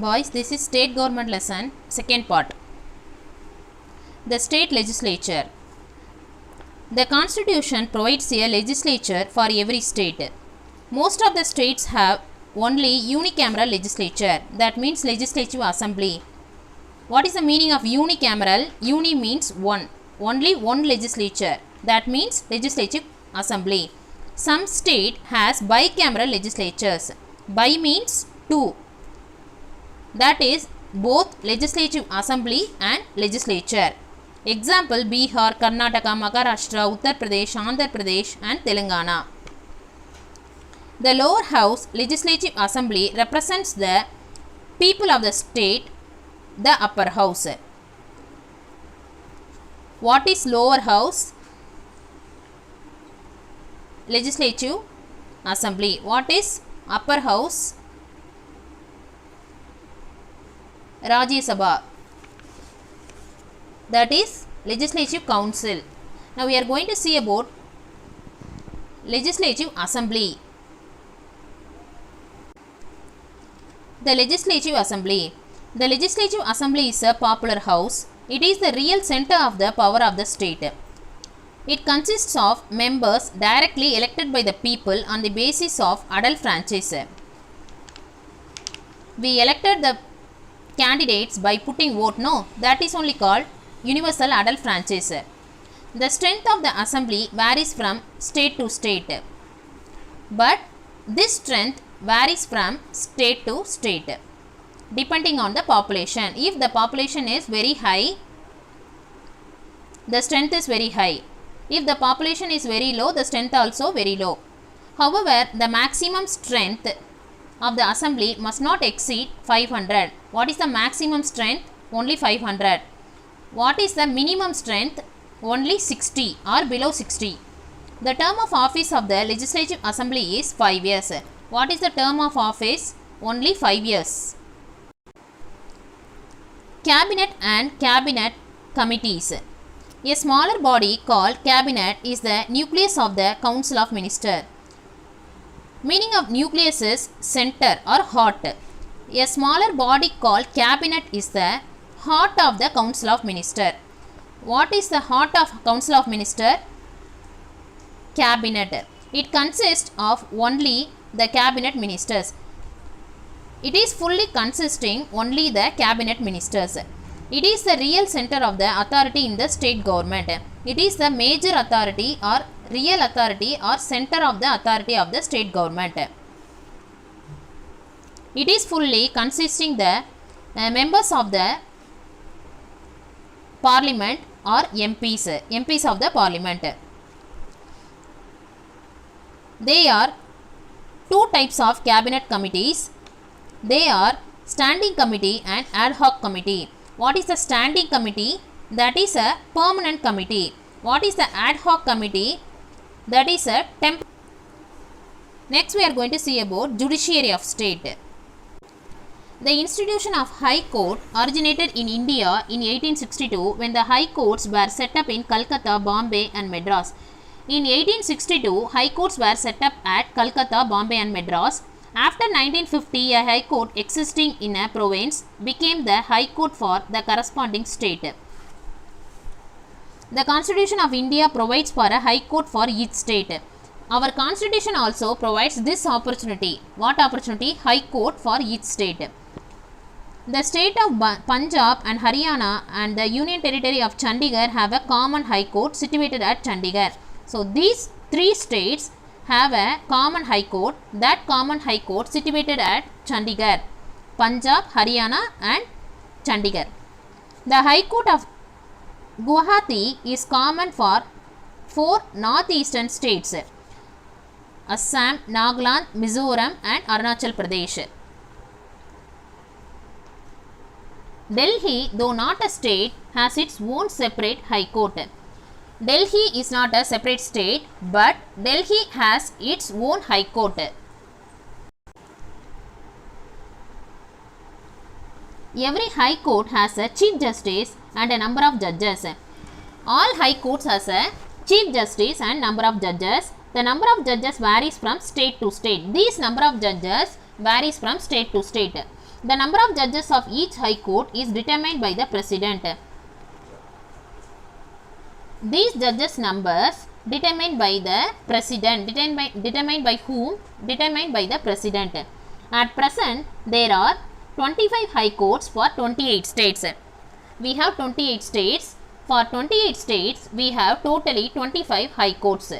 Boys, this is state government lesson, second part. The state legislature. The constitution provides a legislature for every state. Most of the states have only unicameral legislature, that means legislative assembly. What is the meaning of unicameral? Uni means one, only one legislature, that means legislative assembly. Some state has bicameral legislatures. Bi means two, that is both legislative assembly and legislature. Example: Bihar, Karnataka, Maharashtra, Uttar Pradesh, Andhra Pradesh and Telangana. The lower house, legislative assembly, represents the people of the state. The upper house. What is lower house? Legislative assembly. What is upper house? Rajya Sabha, that is legislative council. Now we are going to see about legislative assembly. The legislative assembly. The legislative assembly is a popular house. It is the real center of the power of the state. It consists of members directly elected by the people on the basis of adult franchise. We elected the candidates by putting vote, no, that is only called universal adult franchise. The strength of the assembly varies from state to state, but this strength varies from state to state depending on the population. If the population is very high, the strength is very high. If the population is very low, the strength also very low. However, the maximum strength of the assembly must not exceed 500. What is the maximum strength? Only 500. What is the minimum strength? Only 60 or below 60. The term of office of the legislative assembly is 5 years. What is the term of office? Only 5 years. Cabinet and cabinet committees. A smaller body called cabinet is the nucleus of the council of ministers. Meaning of nucleus is center or heart. A smaller body called cabinet is the heart of the council of ministers. What is the heart of council of ministers? Cabinet. It consists of only the cabinet ministers. It is fully consisting only the cabinet ministers. It is the real center of the authority in the state government. It is the major authority or real authority or center of the authority of the state government. It is fully consisting the members of the parliament or MPs of the parliament. There are two types of cabinet committees. They are standing committee and ad hoc committee. What is the standing committee? That is a permanent committee. What is the ad hoc committee? That is a temporary. Next we are going to see about judiciary of state. The institution of High Court originated in India in 1862 when the High Courts were set up in Calcutta, Bombay and Madras. In 1862, High Courts were set up at Calcutta, Bombay and Madras. After 1950, a High Court existing in a province became the High Court for the corresponding state. The Constitution of India provides for a High Court for each state. Our Constitution also provides this opportunity. What opportunity? High Court for each state. The state of Punjab and Haryana and the Union Territory of Chandigarh have a common High Court situated at Chandigarh. So, these three states have a common High Court. That common High Court situated at Chandigarh, Punjab, Haryana and Chandigarh. The High Court of Guwahati is common for 4 northeastern states: Assam, Nagaland, Mizoram and Arunachal Pradesh. Delhi, though not a state, has its own separate High Court. Delhi is not a separate state, but Delhi has its own High Court. Every High Court has a Chief Justice and a number of judges. All High Courts has a Chief Justice and number of judges. The number of judges varies from state to state. These number of judges varies from state to state. The number of judges of each high court is determined by the president. These judges' numbers determined by the president. Determined by whom? Determined by the president. At present, there are 25 high courts for 28 states. We have 28 states. For 28 states, we have totally 25 high courts.